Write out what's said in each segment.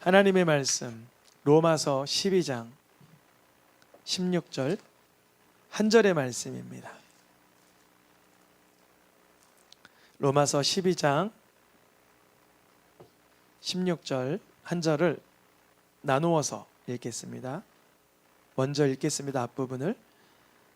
하나님의 말씀 로마서 12장 16절 한 절의 말씀입니다. 로마서 12장 16절 한 절을 나누어서 읽겠습니다. 먼저 읽겠습니다. 앞부분을.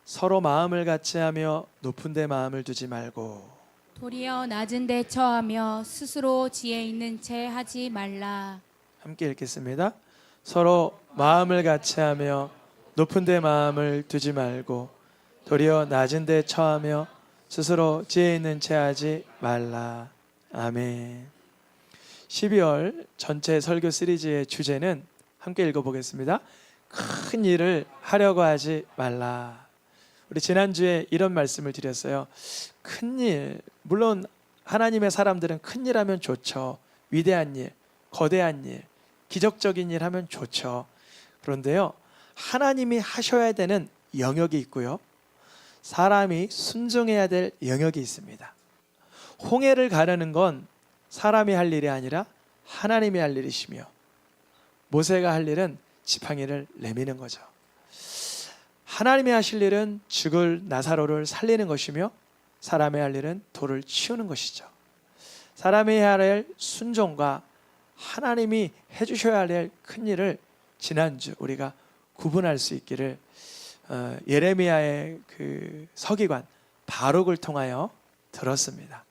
서로 마음을 같이하며 높은 데 마음을 두지 말고 도리어 낮은 데 처하며 스스로 지혜 있는 채 하지 말라. 함께 읽겠습니다. 서로 마음을 같이하며 높은 데 마음을 두지 말고 도리어 낮은 데 처하며 스스로 지혜 있는 채 하지 말라. 아멘. 12월 전체 설교 시리즈의 주제는 함께 읽어보겠습니다. 큰 일을 하려고 하지 말라. 우리 지난주에 이런 말씀을 드렸어요. 큰 일, 물론 하나님의 사람들은 큰 일 하면 좋죠. 위대한 일, 거대한 일, 기적적인 일 하면 좋죠. 그런데요, 하나님이 하셔야 되는 영역이 있고요, 사람이 순종해야 될 영역이 있습니다. 홍해를 가르는 건 사람이 할 일이 아니라 하나님이 할 일이시며, 모세가 할 일은 지팡이를 내미는 거죠. 하나님이 하실 일은 죽을 나사로를 살리는 것이며, 사람이 할 일은 돌을 치우는 것이죠. 사람이 해야 할 순종과 하나님이 해주셔야 할 큰 일을 지난주 우리가 구분할 수 있기를 예레미야의 그 서기관 바룩을 통하여 들었습니다.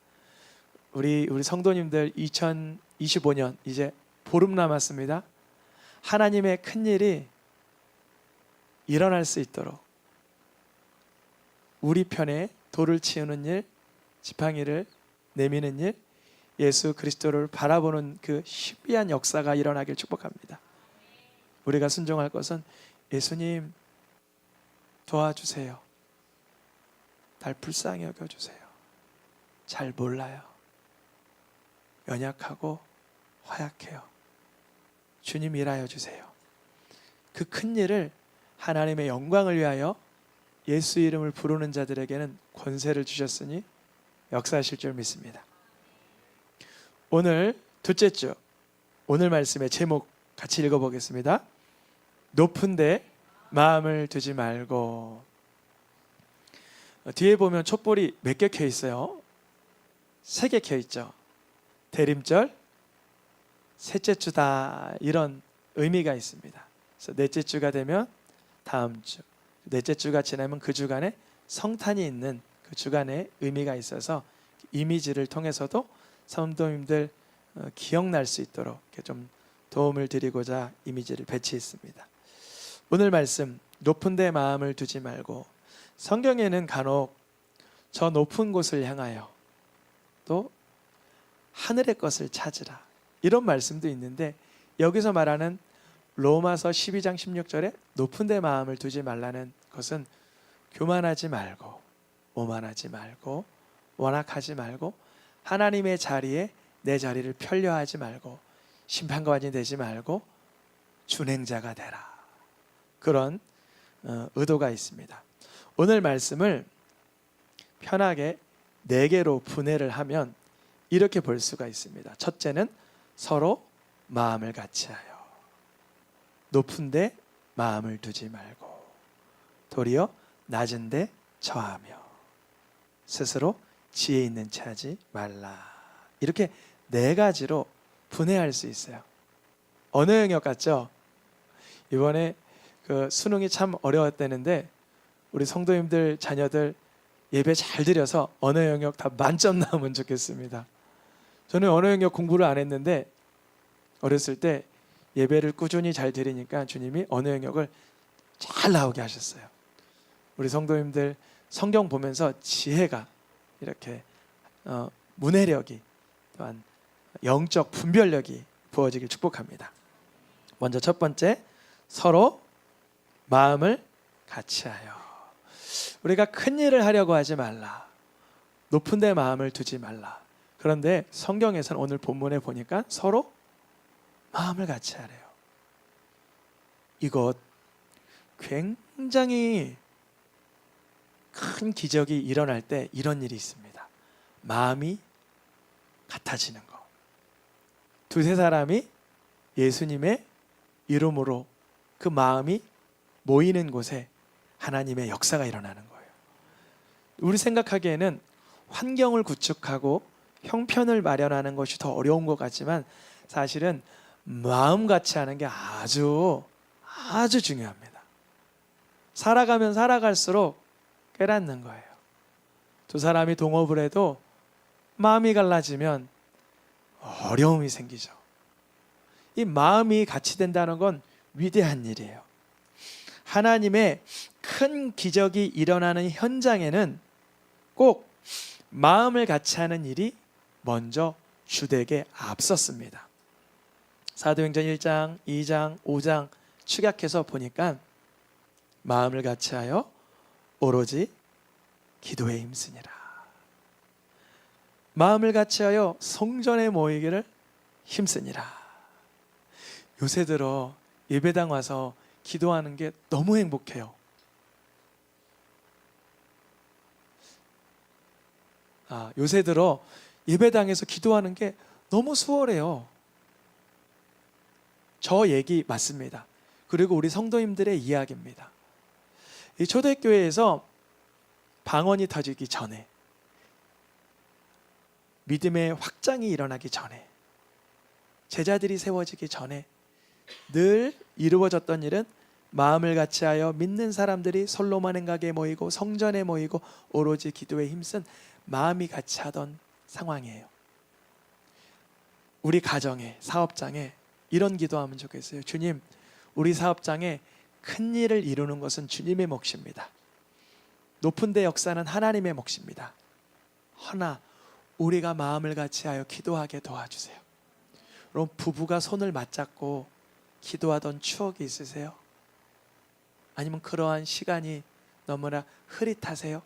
우리 성도님들 2025년 이제 보름 남았습니다. 하나님의 큰 일이 일어날 수 있도록 우리 편에 돌을 치우는 일, 지팡이를 내미는 일, 예수 그리스도를 바라보는 그 신비한 역사가 일어나길 축복합니다. 우리가 순종할 것은 예수님 도와주세요. 날 불쌍히 여겨주세요. 잘 몰라요. 연약하고 허약해요. 주님 일하여 주세요. 그 큰 일을 하나님의 영광을 위하여 예수 이름을 부르는 자들에게는 권세를 주셨으니 역사하실 줄 믿습니다. 오늘 둘째 주, 오늘 말씀의 제목 같이 읽어보겠습니다. 높은 데 마음을 두지 말고. 뒤에 보면 촛불이 몇 개 켜 있어요? 3개 켜 있죠. 대림절, 셋째 주다, 이런 의미가 있습니다. 그래서 넷째 주가 되면 다음 주, 넷째 주가 지나면 그 주간에 성탄이 있는 그 주간에 의미가 있어서 이미지를 통해서도 성도님들 기억날 수 있도록 이렇게 좀 도움을 드리고자 이미지를 배치했습니다. 오늘 말씀 높은 데 마음을 두지 말고, 성경에는 간혹 저 높은 곳을 향하여 또 하늘의 것을 찾으라 이런 말씀도 있는데, 여기서 말하는 로마서 12장 16절에 높은 데 마음을 두지 말라는 것은 교만하지 말고, 오만하지 말고, 완악하지 말고, 하나님의 자리에 내 자리를 편려하지 말고, 심판관이 되지 말고 준행자가 되라, 그런 의도가 있습니다. 오늘 말씀을 편하게 4개로 분해를 하면 이렇게 볼 수가 있습니다. 첫째는 서로 마음을 같이하여 높은 데 마음을 두지 말고 도리어 낮은 데 처하며 스스로 지혜 있는 채 하지 말라. 이렇게 4가지로 분해할 수 있어요. 언어 영역 같죠? 이번에 그 수능이 참 어려웠다는데 우리 성도님들 자녀들 예배 잘 드려서 언어 영역 다 만점 나오면 좋겠습니다. 저는 언어 영역 공부를 안 했는데 어렸을 때 예배를 꾸준히 잘 드리니까 주님이 언어 영역을 잘 나오게 하셨어요. 우리 성도님들 성경 보면서 지혜가 이렇게 문해력이, 또한 영적 분별력이 부어지길 축복합니다. 먼저 첫 번째, 서로 마음을 같이하여. 우리가 큰 일을 하려고 하지 말라, 높은 데 마음을 두지 말라. 그런데 성경에서는 오늘 본문에 보니까 서로 마음을 같이하래요. 이것 굉장히 큰 기적이 일어날 때 이런 일이 있습니다. 마음이 같아지는 거. 2-3 사람이 예수님의 이름으로 그 마음이 모이는 곳에 하나님의 역사가 일어나는 거예요. 우리 생각하기에는 환경을 구축하고 형편을 마련하는 것이 더 어려운 것 같지만 사실은 마음 같이 하는 게 아주 중요합니다. 살아가면 살아갈수록 깨닫는 거예요. 두 사람이 동업을 해도 마음이 갈라지면 어려움이 생기죠. 이 마음이 같이 된다는 건 위대한 일이에요. 하나님의 큰 기적이 일어나는 현장에는 꼭 마음을 같이 하는 일이 먼저 주되게 앞섰습니다. 사도행전 1장, 2장, 5장 축약해서 보니까 마음을 같이 하여 오로지 기도에 힘쓰니라. 마음을 같이 하여 성전에 모이기를 힘쓰니라. 요새 들어 예배당 와서 기도하는 게 너무 행복해요. 요새 들어 예배당에서 기도하는 게 너무 수월해요. 저 얘기 맞습니다. 그리고 우리 성도님들의 이야기입니다. 이 초대교회에서 방언이 터지기 전에, 믿음의 확장이 일어나기 전에, 제자들이 세워지기 전에 늘 이루어졌던 일은 마음을 같이 하여 믿는 사람들이 솔로몬 행각에 모이고 성전에 모이고 오로지 기도에 힘쓴 마음이 같이 하던 상황이에요. 우리 가정에, 사업장에 이런 기도하면 좋겠어요. 주님, 우리 사업장에 큰 일을 이루는 것은 주님의 몫입니다. 높은 데 역사는 하나님의 몫입니다. 허나 우리가 마음을 같이 하여 기도하게 도와주세요. 그럼 부부가 손을 맞잡고 기도하던 추억이 있으세요? 아니면 그러한 시간이 너무나 흐릿하세요?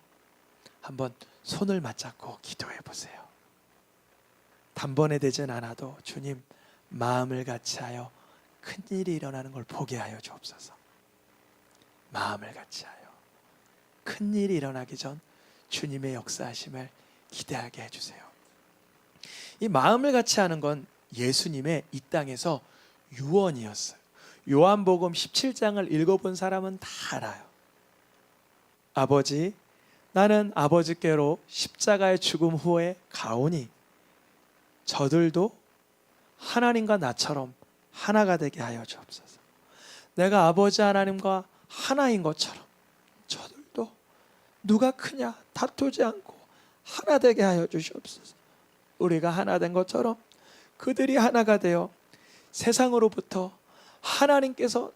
한번 손을 맞잡고 기도해 보세요. 단번에 되진 않아도 주님, 마음을 같이 하여 큰 일이 일어나는 걸 보게 하여 주옵소서. 마음을 같이 하여 큰 일이 일어나기 전 주님의 역사하심을 기대하게 해주세요. 이 마음을 같이 하는 건 예수님의 이 땅에서 유언이었어요. 요한복음 17장을 읽어본 사람은 다 알아요. 아버지, 나는 아버지께로 십자가의 죽음 후에 가오니 저들도 하나님과 나처럼 하나가 되게 하여 주옵소서. 내가 아버지 하나님과 하나인 것처럼 저들도 누가 크냐 다투지 않고 하나 되게 하여 주시옵소서. 우리가 하나 된 것처럼 그들이 하나가 되어 세상으로부터 하나님께서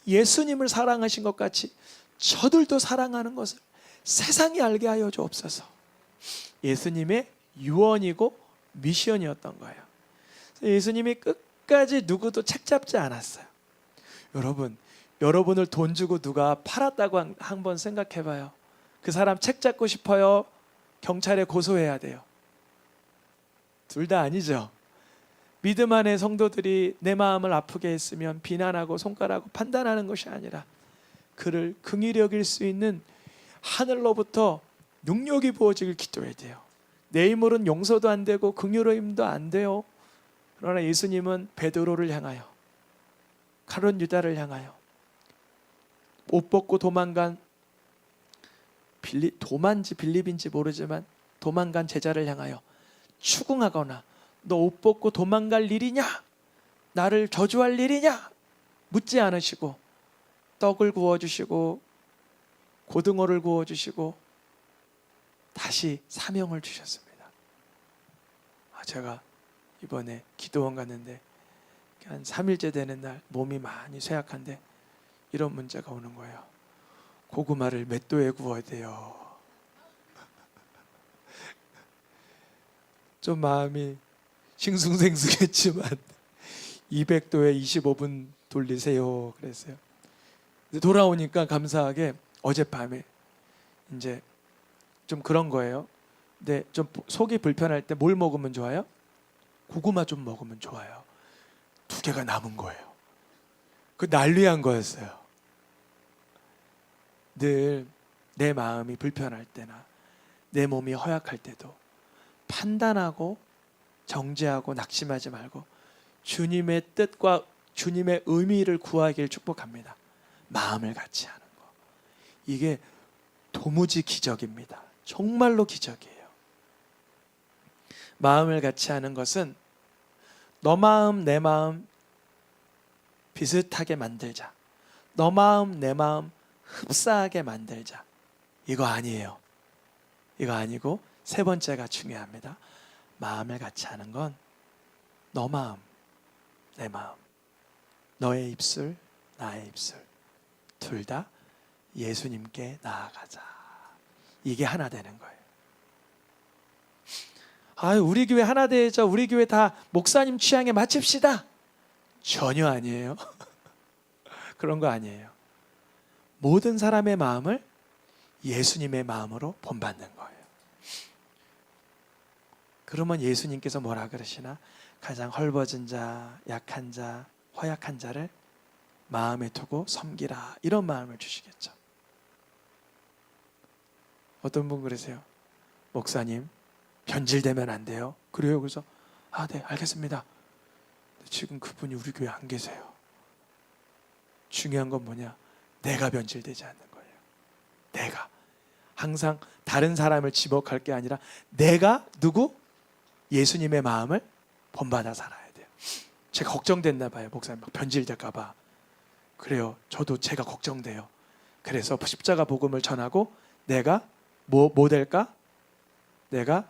예수님을 사랑하신 것 같이 저들도 사랑하는 것을 세상이 알게 하여 주옵소서. 예수님의 유언이고 미션이었던 거예요. 예수님이 끝까지 누구도 책 잡지 않았어요. 여러분을 돈 주고 누가 팔았다고 한번 생각해 봐요. 그 사람 책 잡고 싶어요? 경찰에 고소해야 돼요? 둘 다 아니죠. 믿음 안의 성도들이 내 마음을 아프게 했으면 비난하고 손가락으로 판단하는 것이 아니라 그를 긍휼히 여길 수 있는 하늘로부터 능력이 부어지길 기도해야 돼요. 내 힘으로는 용서도 안 되고 긍휼의 힘도 안 돼요. 그러나 예수님은 베드로를 향하여, 가룟 유다를 향하여, 옷 벗고 도망간 도만지 빌립인지 모르지만 도망간 제자를 향하여 추궁하거나 너 옷 벗고 도망갈 일이냐? 나를 저주할 일이냐? 묻지 않으시고 떡을 구워주시고 고등어를 구워주시고 다시 사명을 주셨습니다. 제가 이번에 기도원 갔는데 한 3일째 되는 날 몸이 많이 쇠약한데 이런 문제가 오는 거예요. 고구마를 몇 도에 구워야 돼요? 좀 마음이 싱숭생숭했지만 200도에 25분 돌리세요 그랬어요. 돌아오니까 감사하게 어젯밤에 이제 좀 그런 거예요. 근데 좀 속이 불편할 때 뭘 먹으면 좋아요? 고구마 좀 먹으면 좋아요. 2개가 남은 거예요. 그 난리한 거였어요. 늘 내 마음이 불편할 때나 내 몸이 허약할 때도 판단하고 정죄하고 낙심하지 말고 주님의 뜻과 주님의 의미를 구하길 축복합니다. 마음을 같이 하는 거. 이게 도무지 기적입니다. 정말로 기적이에요. 마음을 같이 하는 것은 너 마음 내 마음 비슷하게 만들자. 너 마음 내 마음 흡사하게 만들자. 이거 아니에요. 이거 아니고 세 번째가 중요합니다. 마음을 같이 하는 건 너 마음 내 마음, 너의 입술 나의 입술 둘 다 예수님께 나아가자. 이게 하나 되는 거예요. 우리 교회 하나 되자, 우리 교회 다 목사님 취향에 맞춥시다. 전혀 아니에요. 그런 거 아니에요. 모든 사람의 마음을 예수님의 마음으로 본받는 거예요. 그러면 예수님께서 뭐라 그러시나? 가장 헐벗은 자, 약한 자, 허약한 자를 마음에 두고 섬기라. 이런 마음을 주시겠죠. 어떤 분 그러세요? 목사님, 변질되면 안 돼요. 그래요? 그래서 네, 알겠습니다. 지금 그분이 우리 교회 안 계세요. 중요한 건 뭐냐? 내가 변질되지 않는 거예요. 내가. 항상 다른 사람을 지목할 게 아니라 내가 누구? 예수님의 마음을 본받아 살아야 돼요. 제가 걱정됐나 봐요. 목사님 막 변질될까 봐. 그래요. 저도 제가 걱정돼요. 그래서 십자가 복음을 전하고 내가 뭐 될까? 내가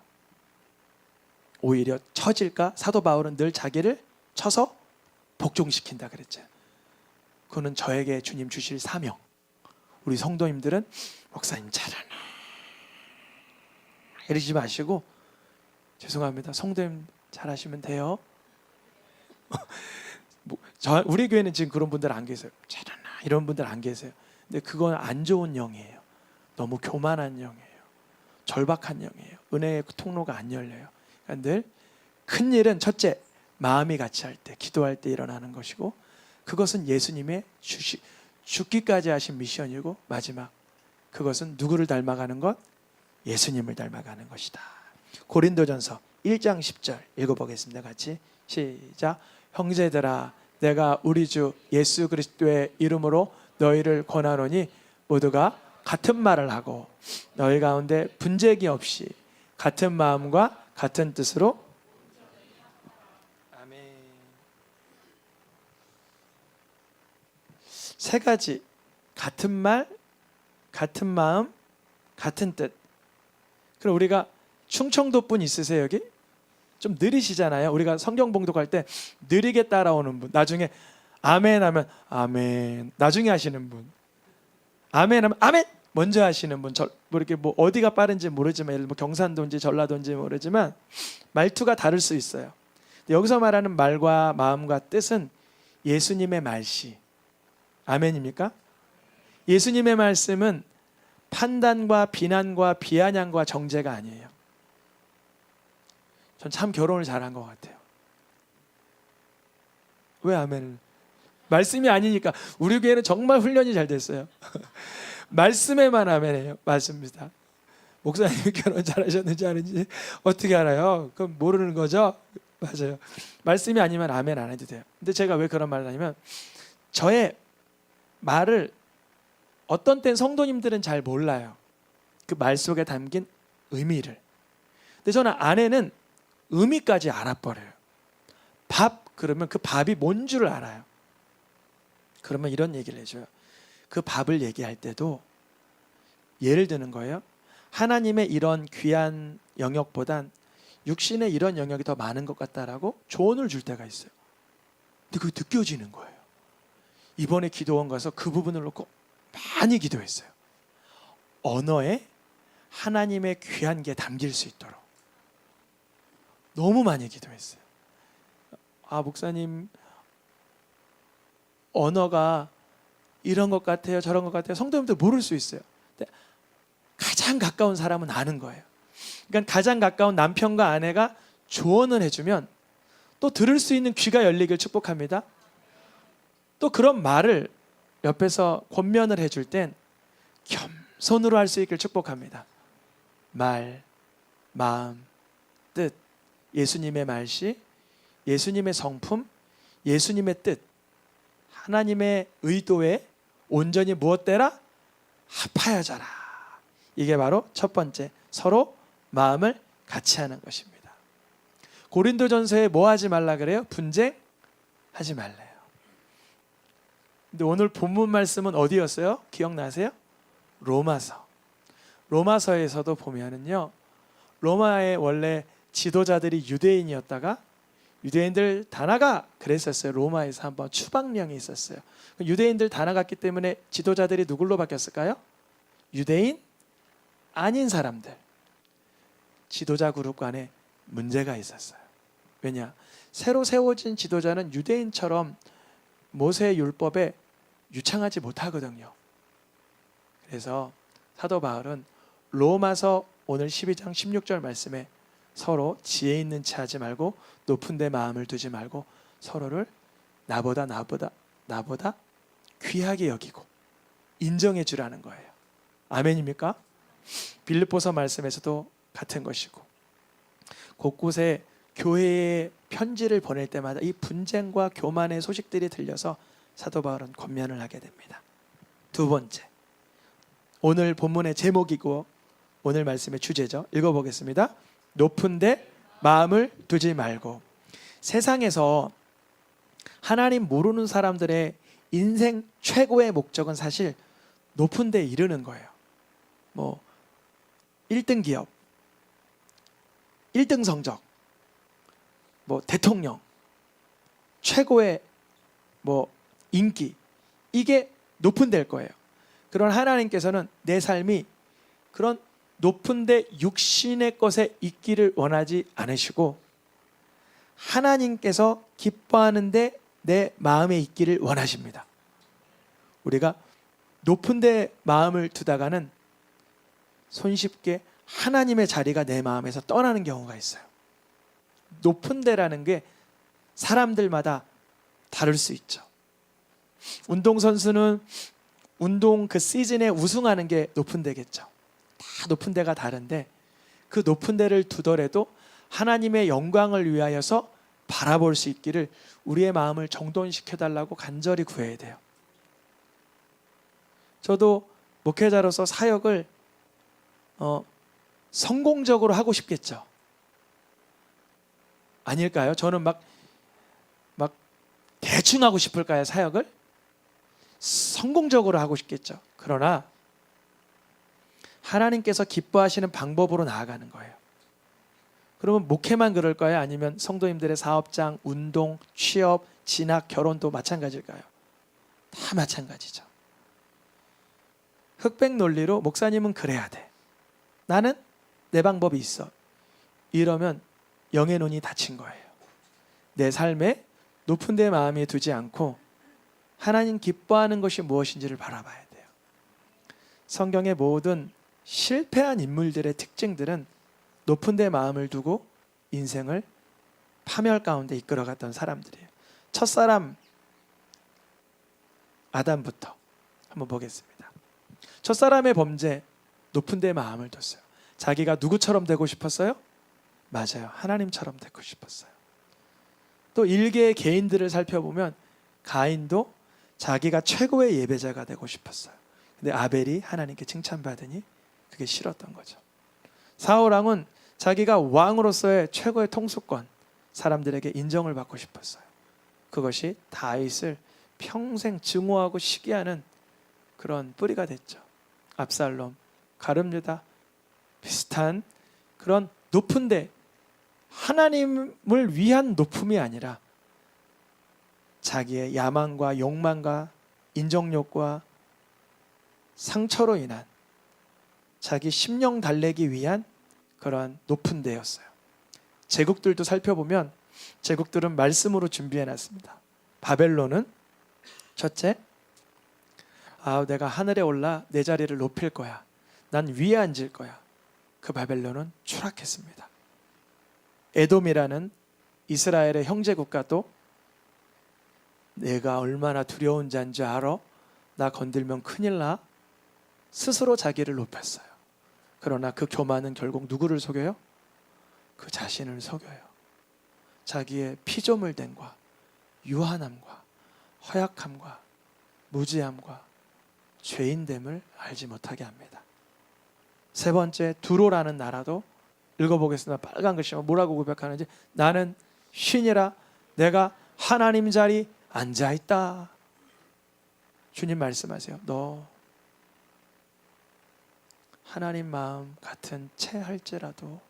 오히려 처질까? 사도 바울은 늘 자기를 쳐서 복종시킨다 그랬죠. 그거는 저에게 주님 주실 사명. 우리 성도님들은 목사님 잘하나 이러지 마시고, 죄송합니다. 성도님 잘하시면 돼요. 우리 교회는 지금 그런 분들 안 계세요. 잘하나 이런 분들 안 계세요. 근데 그건 안 좋은 영이에요. 너무 교만한 영이에요. 절박한 영이에요. 은혜의 통로가 안 열려요. 그러니까 늘 큰 일은 첫째, 마음이 같이 할 때, 기도할 때 일어나는 것이고, 그것은 예수님의 죽기까지 하신 미션이고, 마지막 그것은 누구를 닮아가는 것? 예수님을 닮아가는 것이다. 고린도전서 1장 10절 읽어보겠습니다. 같이 시작. 형제들아, 내가 우리 주 예수 그리스도의 이름으로 너희를 권하노니 모두가 같은 말을 하고 너희 가운데 분쟁이 없이 같은 마음과 같은 뜻으로. 아멘. 세 가지. 같은 말, 같은 마음, 같은 뜻. 그럼 우리가 충청도 분 있으세요 여기? 좀 느리시잖아요. 우리가 성경 봉독할 때 느리게 따라오는 분, 나중에 아멘 하면 아멘 나중에 하시는 분, 아멘 하면 아멘 먼저 하시는 분, 뭐 이렇게 뭐 어디가 빠른지 모르지만, 예를 들어 경산도인지 전라도인지 모르지만 말투가 다를 수 있어요. 여기서 말하는 말과 마음과 뜻은 예수님의 말씨. 아멘입니까? 예수님의 말씀은 판단과 비난과 비아냥과 정죄가 아니에요. 전 참 결혼을 잘한 것 같아요. 왜 아멘을? 말씀이 아니니까. 우리 교회는 정말 훈련이 잘 됐어요. 말씀에만 아멘해요. 맞습니다. 목사님이 결혼 잘하셨는지 아닌지 어떻게 알아요? 그럼 모르는 거죠? 맞아요. 말씀이 아니면 아멘 안 해도 돼요. 근데 제가 왜 그런 말을 하냐면, 저의 말을 어떤 땐 성도님들은 잘 몰라요. 그 말 속에 담긴 의미를. 근데 저는 아내는 의미까지 알아버려요. 밥 그러면 그 밥이 뭔 줄을 알아요. 그러면 이런 얘기를 해줘요. 그 밥을 얘기할 때도 예를 드는 거예요. 하나님의 이런 귀한 영역보단 육신의 이런 영역이 더 많은 것 같다라고 조언을 줄 때가 있어요. 근데 그게 느껴지는 거예요. 이번에 기도원 가서 그 부분을 놓고 많이 기도했어요. 언어에 하나님의 귀한 게 담길 수 있도록 너무 많이 기도했어요. 목사님 언어가 이런 것 같아요, 저런 것 같아요. 성도님들 모를 수 있어요. 근데 가장 가까운 사람은 아는 거예요. 그러니까 가장 가까운 남편과 아내가 조언을 해주면 또 들을 수 있는 귀가 열리길 축복합니다. 또 그런 말을 옆에서 권면을 해줄 땐 겸손으로 할 수 있길 축복합니다. 말, 마음, 뜻, 예수님의 말씨, 예수님의 성품, 예수님의 뜻, 하나님의 의도에 온전히 무엇되라? 합하여져라. 이게 바로 첫 번째, 서로 마음을 같이 하는 것입니다. 고린도전서에 뭐 하지 말라 그래요? 분쟁하지 말래요. 근데 오늘 본문 말씀은 어디였어요? 기억나세요? 로마서. 로마서에서도 보면은요, 로마의 원래 지도자들이 유대인이었다가 유대인들 다 나가 그랬었어요. 로마에서 한번 추방령이 있었어요. 유대인들 다 나갔기 때문에 지도자들이 누굴로 바뀌었을까요? 유대인 아닌 사람들. 지도자 그룹 간에 문제가 있었어요. 왜냐? 새로 세워진 지도자는 유대인처럼 모세의 율법에 유창하지 못하거든요. 그래서 사도 바울은 로마서 오늘 12장 16절 말씀에 서로 지혜 있는 체 하지 말고 높은 데 마음을 두지 말고 서로를 나보다 귀하게 여기고 인정해 주라는 거예요. 아멘입니까? 빌립보서 말씀에서도 같은 것이고, 곳곳에 교회에 편지를 보낼 때마다 이 분쟁과 교만의 소식들이 들려서 사도 바울은 권면을 하게 됩니다. 두 번째, 오늘 본문의 제목이고 오늘 말씀의 주제죠. 읽어보겠습니다. 높은 데 마음을 두지 말고. 세상에서 하나님 모르는 사람들의 인생 최고의 목적은 사실 높은 데 이르는 거예요. 뭐 1등 기업, 1등 성적, 뭐 대통령, 최고의 뭐 인기, 이게 높은 데일 거예요. 그런 하나님께서는 내 삶이 그런 높은 데 육신의 것에 있기를 원하지 않으시고 하나님께서 기뻐하는데 내 마음에 있기를 원하십니다. 우리가 높은 데 마음을 두다가는 손쉽게 하나님의 자리가 내 마음에서 떠나는 경우가 있어요. 높은 데라는 게 사람들마다 다를 수 있죠. 운동선수는 운동 그 시즌에 우승하는 게 높은 데겠죠. 다 높은 데가 다른데 그 높은 데를 두더라도 하나님의 영광을 위하여서 바라볼 수 있기를 우리의 마음을 정돈시켜달라고 간절히 구해야 돼요. 저도 목회자로서 사역을 성공적으로 하고 싶겠죠. 아닐까요? 저는 막 대충 하고 싶을까요? 사역을? 성공적으로 하고 싶겠죠. 그러나 하나님께서 기뻐하시는 방법으로 나아가는 거예요. 그러면 목회만 그럴까요? 아니면 성도님들의 사업장, 운동, 취업, 진학, 결혼도 마찬가지일까요? 다 마찬가지죠. 흑백 논리로 목사님은 그래야 돼. 나는 내 방법이 있어. 이러면 영의 눈이 닫힌 거예요. 내 삶에 높은 데 마음에 두지 않고 하나님 기뻐하는 것이 무엇인지를 바라봐야 돼요. 성경의 모든 실패한 인물들의 특징들은 높은 데 마음을 두고 인생을 파멸 가운데 이끌어갔던 사람들이에요. 첫사람 아담부터 한번 보겠습니다. 첫사람의 범죄, 높은 데 마음을 뒀어요. 자기가 누구처럼 되고 싶었어요? 맞아요. 하나님처럼 되고 싶었어요. 또 일개의 개인들을 살펴보면 가인도 자기가 최고의 예배자가 되고 싶었어요. 근데 아벨이 하나님께 칭찬받으니 그게 싫었던 거죠. 사울왕은 자기가 왕으로서의 최고의 통수권, 사람들에게 인정을 받고 싶었어요. 그것이 다윗을 평생 증오하고 시기하는 그런 뿌리가 됐죠. 압살롬, 가룟유다 비슷한 그런 높은데 하나님을 위한 높음이 아니라 자기의 야망과 욕망과 인정욕과 상처로 인한 자기 심령 달래기 위한 그러한 높은 데였어요. 제국들도 살펴보면 제국들은 말씀으로 준비해 놨습니다. 바벨론은 첫째, 내가 하늘에 올라 내 자리를 높일 거야. 난 위에 앉을 거야. 그 바벨론은 추락했습니다. 에돔이라는 이스라엘의 형제 국가도 내가 얼마나 두려운 자인 줄 알아? 나 건들면 큰일 나? 스스로 자기를 높였어요. 그러나 그 교만은 결국 누구를 속여요? 그 자신을 속여요. 자기의 피조물됨과 유한함과 허약함과 무지함과 죄인됨을 알지 못하게 합니다. 세 번째, 두로라는 나라도 읽어보겠습니다. 빨간 글씨로 뭐라고 고백하는지. 나는 신이라 내가 하나님 자리 앉아있다. 주님 말씀하세요. 너 하나님 마음 같은 채 할지라도,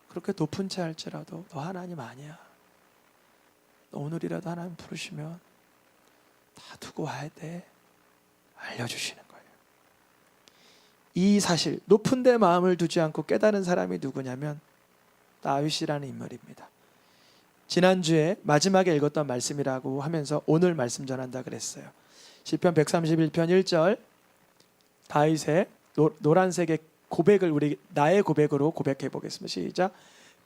그렇게 높은 채 할지라도 너 하나님 아니야. 너 오늘이라도 하나님 부르시면 다 두고 와야 돼. 알려주시는 거예요. 이 사실, 높은 데 마음을 두지 않고 깨달은 사람이 누구냐면 다윗이라는 인물입니다. 지난주에 마지막에 읽었던 말씀이라고 하면서 오늘 말씀 전한다 그랬어요. 시편 131편 1절, 다윗의 노란색의 고백을 우리 나의 고백으로 고백해 보겠습니다. 시작.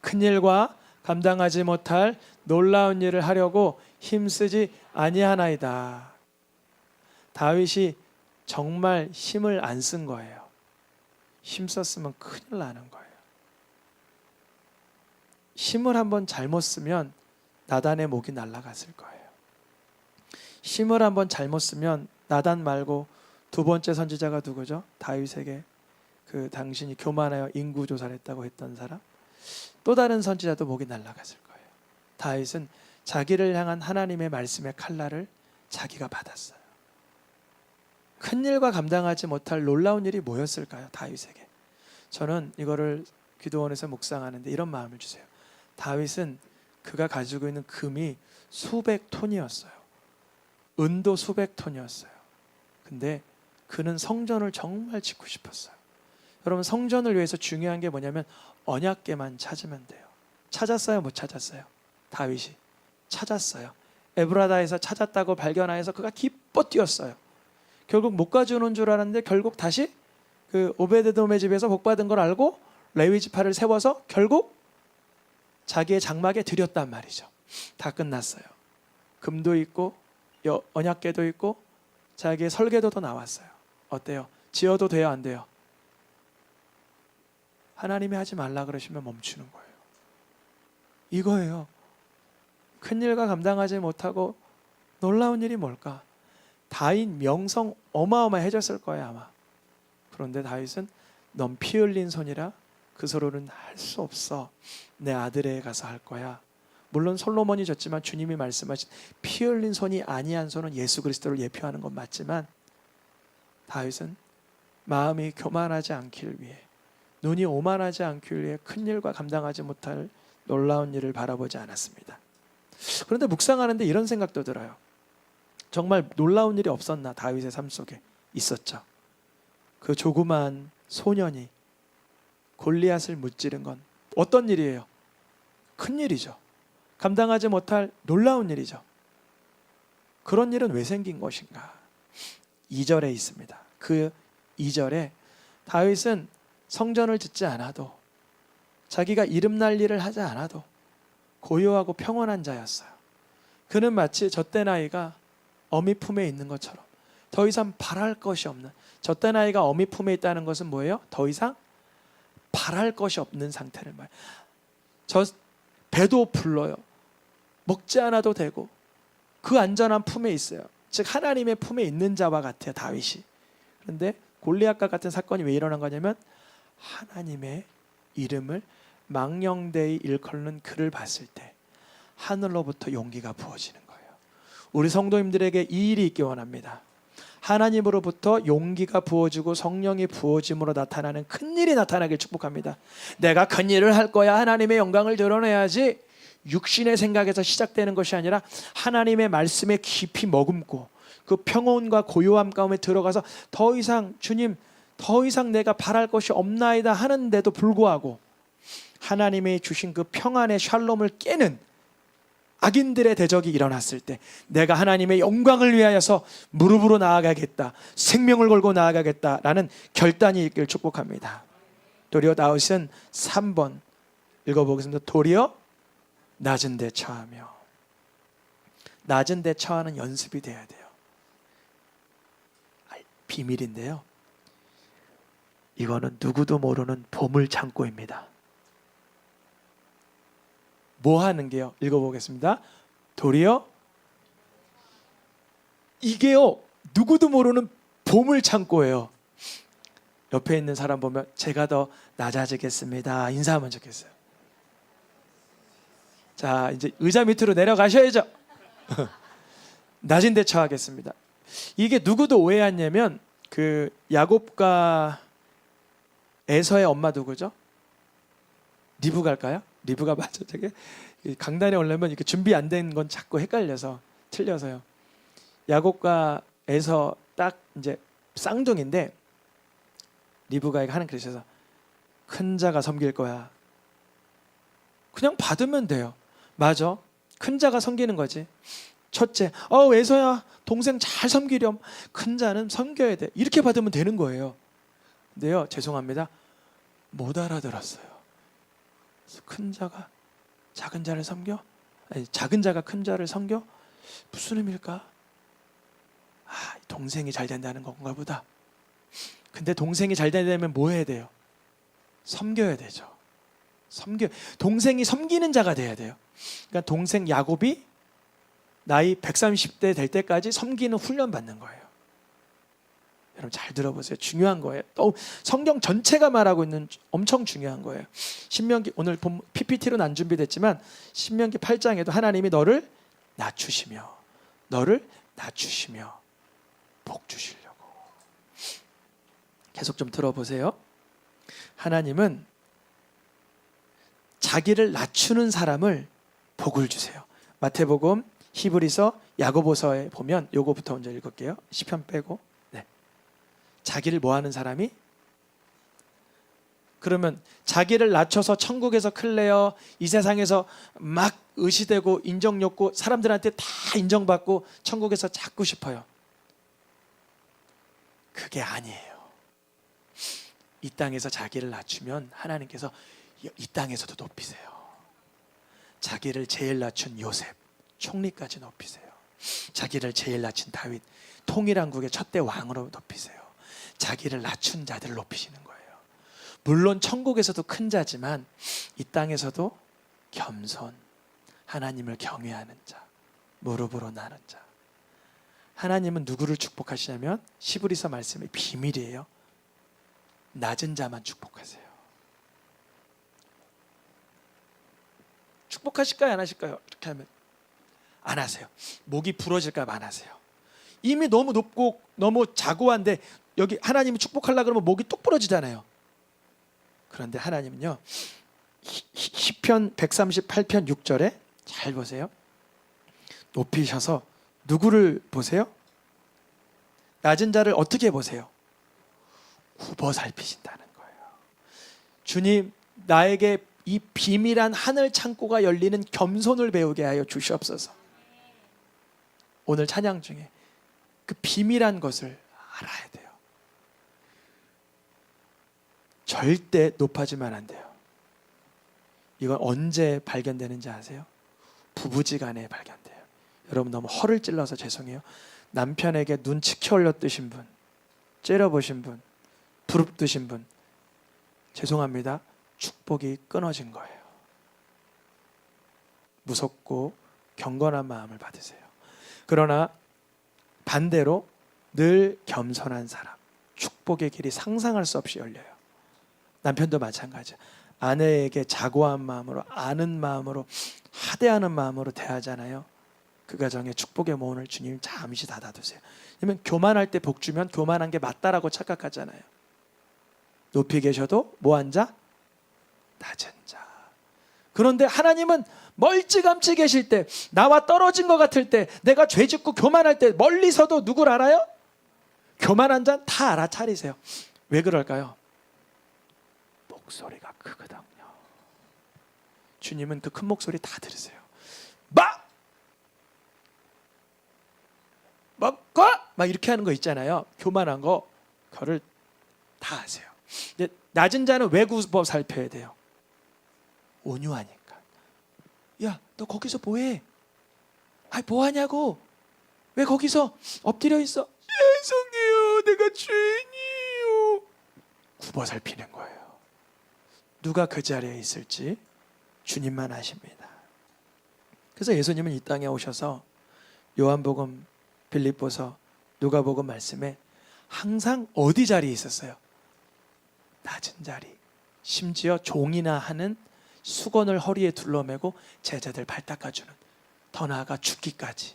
큰 일과 감당하지 못할 놀라운 일을 하려고 힘쓰지 아니하나이다. 다윗이 정말 힘을 안 쓴 거예요. 힘썼으면 큰일 나는 거예요. 힘을 한번 잘못 쓰면 나단의 목이 날아갔을 거예요. 힘을 한번 잘못 쓰면 나단 말고 두 번째 선지자가 누구죠? 다윗에게 그 당신이 교만하여 인구 조사를 했다고 했던 사람, 또 다른 선지자도 목이 날아갔을 거예요. 다윗은 자기를 향한 하나님의 말씀의 칼날을 자기가 받았어요. 큰 일과 감당하지 못할 놀라운 일이 뭐였을까요? 다윗에게. 저는 이거를 기도원에서 묵상하는데 이런 마음을 주세요. 다윗은 그가 가지고 있는 금이 수백 톤이었어요. 은도 수백 톤이었어요. 근데 그는 성전을 정말 짓고 싶었어요. 여러분, 성전을 위해서 중요한 게 뭐냐면 언약궤만 찾으면 돼요. 찾았어요? 못 찾았어요? 다윗이 찾았어요. 에브라다에서 찾았다고 발견하여서 그가 기뻐 뛰었어요. 결국 못 가져오는 줄 알았는데 결국 다시 그 오베드돔의 집에서 복받은 걸 알고 레위 지파를 세워서 결국 자기의 장막에 드렸단 말이죠. 다 끝났어요. 금도 있고 언약궤도 있고 자기의 설계도도 나왔어요. 어때요? 지어도 돼요, 안 돼요? 하나님이 하지 말라 그러시면 멈추는 거예요. 이거예요. 큰일과 감당하지 못하고 놀라운 일이 뭘까? 다윗 명성 어마어마해졌을 거예요, 아마. 그런데 다윗은 넌 피 흘린 손이라 그 소로는 할 수 없어. 내 아들에게 가서 할 거야. 물론 솔로몬이 졌지만 주님이 말씀하신 피 흘린 손이 아니한 손은 예수 그리스도를 예표하는 건 맞지만, 다윗은 마음이 교만하지 않길 위해, 눈이 오만하지 않길 위해 큰 일과 감당하지 못할 놀라운 일을 바라보지 않았습니다. 그런데 묵상하는데 이런 생각도 들어요. 정말 놀라운 일이 없었나? 다윗의 삶 속에 있었죠. 그 조그만 소년이 골리앗을 무찌른 건 어떤 일이에요? 큰 일이죠. 감당하지 못할 놀라운 일이죠. 그런 일은 왜 생긴 것인가? 2절에 있습니다. 그 2절에 다윗은 성전을 짓지 않아도, 자기가 이름날 일을 하지 않아도 고요하고 평온한 자였어요. 그는 마치 젖된 아이가 어미 품에 있는 것처럼 더 이상 바랄 것이 없는, 젖된 아이가 어미 품에 있다는 것은 뭐예요? 더 이상 바랄 것이 없는 상태를 말해요. 저 배도 불러요. 먹지 않아도 되고 그 안전한 품에 있어요. 즉 하나님의 품에 있는 자와 같아요, 다윗이. 그런데 골리앗과 같은 사건이 왜 일어난 거냐면 하나님의 이름을 망령되이 일컫는 그를 봤을 때 하늘로부터 용기가 부어지는 거예요. 우리 성도님들에게 이 일이 있기 원합니다. 하나님으로부터 용기가 부어지고 성령이 부어짐으로 나타나는 큰 일이 나타나길 축복합니다. 내가 큰 일을 할 거야, 하나님의 영광을 드러내야지, 육신의 생각에서 시작되는 것이 아니라 하나님의 말씀에 깊이 머금고 그 평온과 고요함 가운데 들어가서 더 이상 주님, 더 이상 내가 바랄 것이 없나이다 하는데도 불구하고 하나님이 주신 그 평안의 샬롬을 깨는 악인들의 대적이 일어났을 때 내가 하나님의 영광을 위하여서 무릎으로 나아가겠다, 생명을 걸고 나아가겠다라는 결단이 있길 축복합니다. 도리어 다윗은 3번 읽어보겠습니다. 도리어 낮은 데 처하며. 낮은 데 처하는 연습이 돼야 돼요. 비밀인데요, 이거는 누구도 모르는 보물 창고입니다. 뭐 하는 게요? 읽어보겠습니다. 도리어 이게요, 누구도 모르는 보물 창고예요. 옆에 있는 사람 보면 제가 더 낮아지겠습니다. 인사하면 좋겠어요. 자, 이제 의자 밑으로 내려가셔야죠. 낮은 데 처하겠습니다. 이게 누구도 오해했냐면 그 야곱과 에서의 엄마 누구죠? 리브가일까요? 리브가 맞죠? 저게 강단에 오려면 이렇게 준비 안 된 건 자꾸 헷갈려서 틀려서요. 야곱과 에서 딱 이제 쌍둥이인데 리브가가 하는 그러셔서 큰 자가 섬길 거야. 그냥 받으면 돼요. 맞아. 큰 자가 섬기는 거지. 첫째, 에서야 동생 잘 섬기렴. 큰 자는 섬겨야 돼. 이렇게 받으면 되는 거예요. 근데요, 죄송합니다. 못 알아들었어요. 큰 자가 작은 자를 섬겨? 아니, 작은 자가 큰 자를 섬겨? 무슨 의미일까? 동생이 잘 된다는 건가 보다. 근데 동생이 잘 되려면 뭐 해야 돼요? 섬겨야 되죠. 동생이 섬기는 자가 돼야 돼요. 그러니까 동생 야곱이 나이 130대 될 때까지 섬기는 훈련 받는 거예요. 여러분 잘 들어보세요. 중요한 거예요. 또 성경 전체가 말하고 있는 엄청 중요한 거예요. 신명기, 오늘 PPT로는 안 준비됐지만 신명기 8장에도 하나님이 너를 낮추시며 복 주시려고. 계속 좀 들어보세요. 하나님은 자기를 낮추는 사람을 복을 주세요. 마태복음, 히브리서, 야고보서에 보면 요거부터 먼저 읽을게요. 시편 빼고. 네. 자기를 뭐 하는 사람이? 그러면 자기를 낮춰서 천국에서 클래어, 이 세상에서 막 의시되고 인정욕구, 사람들한테 다 인정받고 천국에서 찾고 싶어요. 그게 아니에요. 이 땅에서 자기를 낮추면 하나님께서 이 땅에서도 높이세요. 자기를 제일 낮춘 요셉, 총리까지 높이세요. 자기를 제일 낮춘 다윗, 통일왕국의 첫대 왕으로 높이세요. 자기를 낮춘 자들을 높이시는 거예요. 물론 천국에서도 큰 자지만 이 땅에서도 겸손, 하나님을 경외하는 자, 무릎으로 나는 자. 하나님은 누구를 축복하시냐면 시브리서 말씀이 비밀이에요. 낮은 자만 축복하세요. 축복하실까요? 안 하실까요? 이렇게 하면 안 하세요. 목이 부러질까 봐 안 하세요. 이미 너무 높고 너무 자고한데 여기 하나님이 축복하려고 그러면 목이 뚝 부러지잖아요. 그런데 하나님은요, 시편 138편 6절에 잘 보세요. 높이셔서 누구를 보세요? 낮은 자를 어떻게 보세요? 굽어 살피신다는 거예요. 주님, 나에게 이 비밀한 하늘 창고가 열리는 겸손을 배우게 하여 주시옵소서. 오늘 찬양 중에 그 비밀한 것을 알아야 돼요. 절대 높아지면 안 돼요. 이건 언제 발견되는지 아세요? 부부지간에 발견돼요. 여러분 너무 허를 찔러서 죄송해요. 남편에게 눈 치켜 올려 뜨신 분, 째려보신 분, 부릅뜨신 분, 죄송합니다. 축복이 끊어진 거예요. 무섭고 경건한 마음을 받으세요. 그러나 반대로 늘 겸손한 사람, 축복의 길이 상상할 수 없이 열려요. 남편도 마찬가지예요. 아내에게 자고한 마음으로, 아는 마음으로, 하대하는 마음으로 대하잖아요. 그 가정에 축복의 문을 주님 잠시 닫아두세요. 왜냐면 교만할 때 복 주면 교만한 게 맞다라고 착각하잖아요. 높이 계셔도 뭐 한 자? 낮은 자. 그런데 하나님은 멀찌감치 계실 때, 나와 떨어진 것 같을 때, 내가 죄짓고 교만할 때 멀리서도 누굴 알아요? 교만한 자는 다 알아차리세요. 왜 그럴까요? 목소리가 크거든요. 주님은 그 큰 목소리 다 들으세요. 먹고 막 이렇게 하는 거 있잖아요. 교만한 거, 그거를 다 하세요. 근데 낮은 자는 왜 굽어 살펴야 돼요? 온유하니까. 야, 너 거기서 뭐해? 뭐 하냐고? 왜 거기서 엎드려 있어? 죄송해요, 내가 죄인이에요. 굽어 살피는 거예요. 누가 그 자리에 있을지 주님만 아십니다. 그래서 예수님은 이 땅에 오셔서 요한복음 빌립보서, 누가복음 말씀에 항상 어디 자리에 있었어요? 낮은 자리. 심지어 종이나 하는 수건을 허리에 둘러매고 제자들 발 닦아주는, 더 나아가 죽기까지.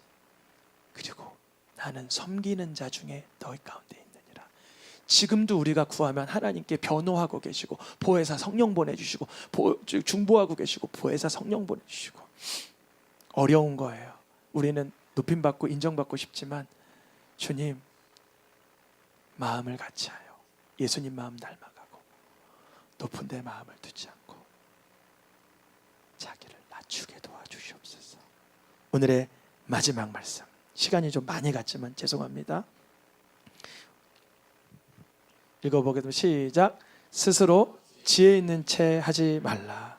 그리고 나는 섬기는 자 중에 너희 가운데 있느니라. 지금도 우리가 구하면 하나님께 변호하고 계시고 보혜사 성령 보내주시고 중보하고 계시고 보혜사 성령 보내주시고. 어려운 거예요. 우리는 높임받고 인정받고 싶지만 주님 마음을 같이 하여 예수님 마음 닮아가고 높은 데 마음을 두지 않고 자기를 낮추게 도와주시옵소서. 오늘의 마지막 말씀, 시간이 좀 많이 갔지만 죄송합니다. 읽어보겠습니다. 시작. 스스로 지혜 있는 채 하지 말라.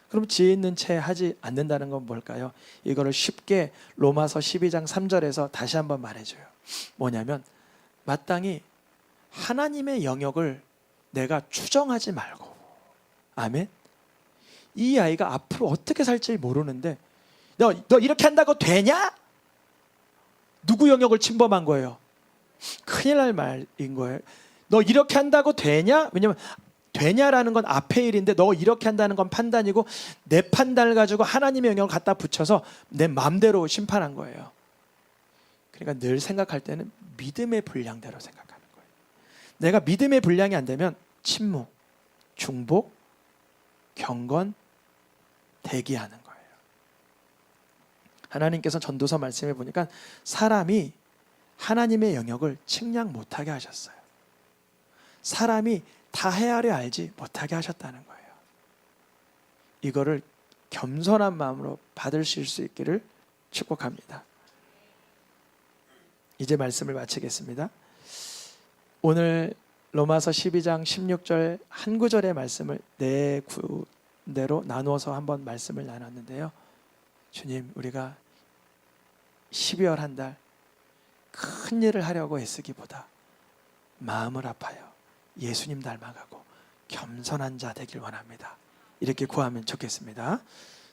그럼 지혜 있는 채 하지 않는다는 건 뭘까요? 이거를 쉽게 로마서 12장 3절에서 다시 한번 말해줘요. 뭐냐면 마땅히 하나님의 영역을 내가 추정하지 말고. 아멘. 이 아이가 앞으로 어떻게 살지 모르는데 너 이렇게 한다고 되냐? 누구 영역을 침범한 거예요? 큰일 날 말인 거예요. 너 이렇게 한다고 되냐? 왜냐면 되냐라는 건 앞의 일인데 너 이렇게 한다는 건 판단이고 내 판단을 가지고 하나님의 영역을 갖다 붙여서 내 마음대로 심판한 거예요. 그러니까 늘 생각할 때는 믿음의 분량대로 생각하는 거예요. 내가 믿음의 분량이 안 되면 침묵, 중복, 경건, 대기하는 거예요. 하나님께서 전도서 말씀해 보니까 사람이 하나님의 영역을 측량 못하게 하셨어요. 사람이 다 헤아려 알지 못하게 하셨다는 거예요. 이거를 겸손한 마음으로 받으실 수 있기를 축복합니다. 이제 말씀을 마치겠습니다. 오늘 로마서 12장 16절 한 구절의 말씀을 네 군데로 나누어서 한번 말씀을 나눴는데요. 주님, 우리가 12월 한 달 큰 일을 하려고 애쓰기보다 마음을 아파요. 예수님 닮아가고 겸손한 자 되길 원합니다. 이렇게 구하면 좋겠습니다.